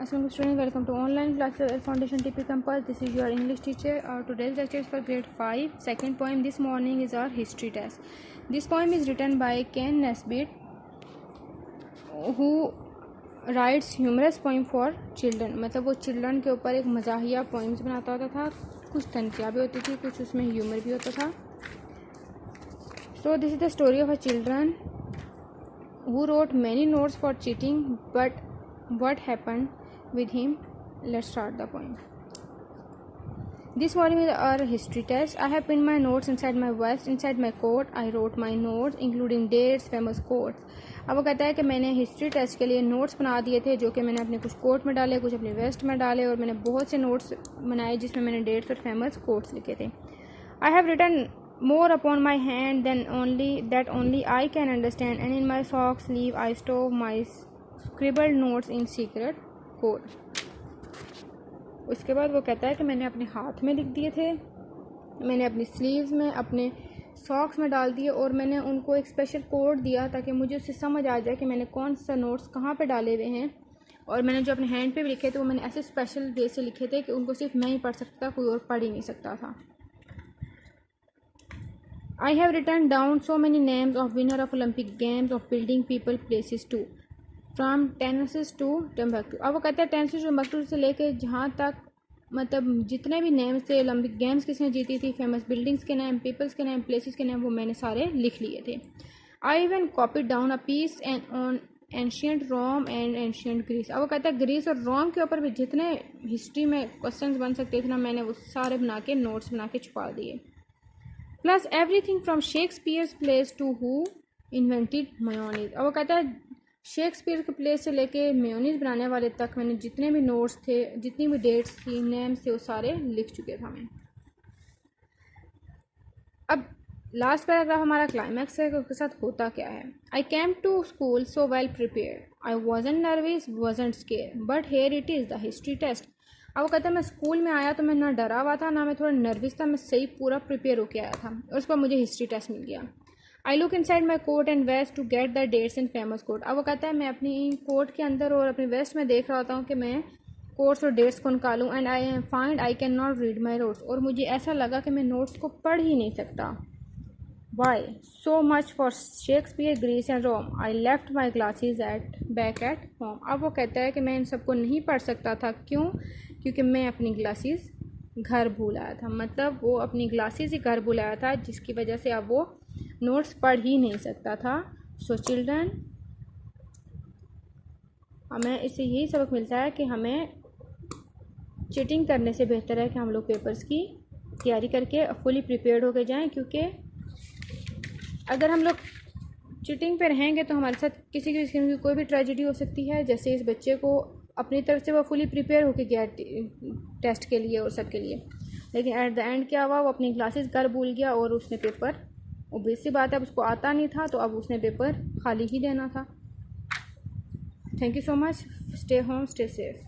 Assalamualaikum students, welcome to online classes at Foundation TP Campus. This is your English teacher. Today's lecture is for grade 5. Second poem this morning is our history test. This poem is written by Ken Nesbitt, who writes humorous poem for children. मतलब वो children के ऊपर एक मजाहिया poems बनाता होता था. कुछ तनकिया भी होती थी, कुछ उसमें ह्यूमर भी होता था. So this is the story of a children who wrote many notes for cheating, but what happened with him? Let's start the poem. This volume is our history test. I have pinned my notes inside my vest, inside my coat. I wrote my notes including dates, famous quotes. अब वो कहता है कि मैंने history test के लिए notes बना दिए थे, जो कि मैंने अपने कुछ कोट में डाले, कुछ अपने वेस्ट में डाले, और मैंने बहुत से नोट्स बनाए जिसमें मैंने डेट्स और फेमस कोट्स लिखे थे. I have written more upon my hand than only I can understand, and in my sock sleeve I stove my scribbled notes in secret code. उसके बाद वो कहता है कि मैंने अपने हाथ में लिख दिए थे, मैंने अपनी स्लीव्स में, अपने सॉक्स में डाल दिए, और मैंने उनको एक स्पेशल कोड दिया ताकि मुझे उससे समझ आ जाए कि मैंने कौन सा नोट्स कहाँ पे डाले हुए हैं. और मैंने जो अपने हैंड पे भी लिखे थे वो मैंने ऐसे स्पेशल वे से लिखे थे कि उनको सिर्फ मैं ही पढ़ सकता, कोई और पढ़ ही नहीं सकता था. I have written down so many names of winner of Olympic Games, of building people, places too, from Tennessee to Timbuktu. अब वो कहते हैं टेनेसी टम्बकटू से लेके जहाँ तक, मतलब जितने भी नेम्स थे, ओलंपिक गेम्स किसने जीती थी, फेमस बिल्डिंग्स के नाम, पीपल्स के नाम, प्लेसेस के नाम, वो मैंने सारे लिख लिए थे. I even copied down a piece and on ancient Rome and ancient Greece. अब वो कहता है ग्रीस और रोम के ऊपर भी जितने हिस्ट्री में क्वेश्चंस बन सकते थे ना, मैंने वो सारे बना के नोट्स बना के छुपा दिए. Plus everything from Shakespeare's place to who invented mayonnaise. अब वो कहता है शेक्सपियर के प्लेस से लेके मेयोनीज बनाने वाले तक मैंने जितने भी नोट्स थे, जितनी भी डेट्स थी, नेम्स थे, वो सारे लिख चुके था मैं. अब लास्ट पैराग्राफ हमारा क्लाइमैक्स है कि उसके साथ होता क्या है. I came to school so well prepared, I wasn't nervous, wasn't scared, but here it is the history test. अब वो कहता है मैं स्कूल में आया तो मैं ना डरा हुआ था, ना मैं थोड़ा नर्वस था, मैं सही पूरा प्रिपेयर होके आया था, और उसके बाद मुझे हिस्ट्री टेस्ट मिल गया. I look inside my coat and waist to get the dates and famous quote. अब वो कहता है मैं अपनी कोट के अंदर और अपनी वेस्ट में देख रहा होता हूँ कि मैं कोट्स और डेट्स को निकालूँ, and I find I can not read my notes. और मुझे ऐसा लगा कि मैं नोट्स को पढ़ ही नहीं सकता. Why so much for Shakespeare, Greece and Rome. I left my glasses back at home. अब वो कहता है कि मैं इन सबको नहीं पढ़ सकता था. क्यों? क्योंकि मैं अपनी ग्लासेस घर भूल आया था. मतलब वो अपनी ग्लासेस ही घर भूल आया था, जिसकी वजह से अब वो नोट्स पढ़ ही नहीं सकता था. सो चिल्ड्रन, हमें इससे यही सबक मिलता है कि हमें चीटिंग करने से बेहतर है कि हम लोग पेपर्स की तैयारी करके फुली प्रिपेयर्ड होकर जाएं, क्योंकि अगर हम लोग चीटिंग पे रहेंगे तो हमारे साथ किसी किस्म की कोई भी ट्रेजेडी हो सकती है. जैसे इस बच्चे को अपनी तरफ से वो फुली प्रिपेयर होकर गया टेस्ट के लिए और सब के लिए, लेकिन एट द एंड क्या हुआ, वो अपनी क्लासेस घर भूल गया और उसने पेपर, ऑब्वियस सी बात है, अब उसको आता नहीं था, तो अब उसने पेपर खाली ही देना था. Thank you so much. Stay home, stay safe.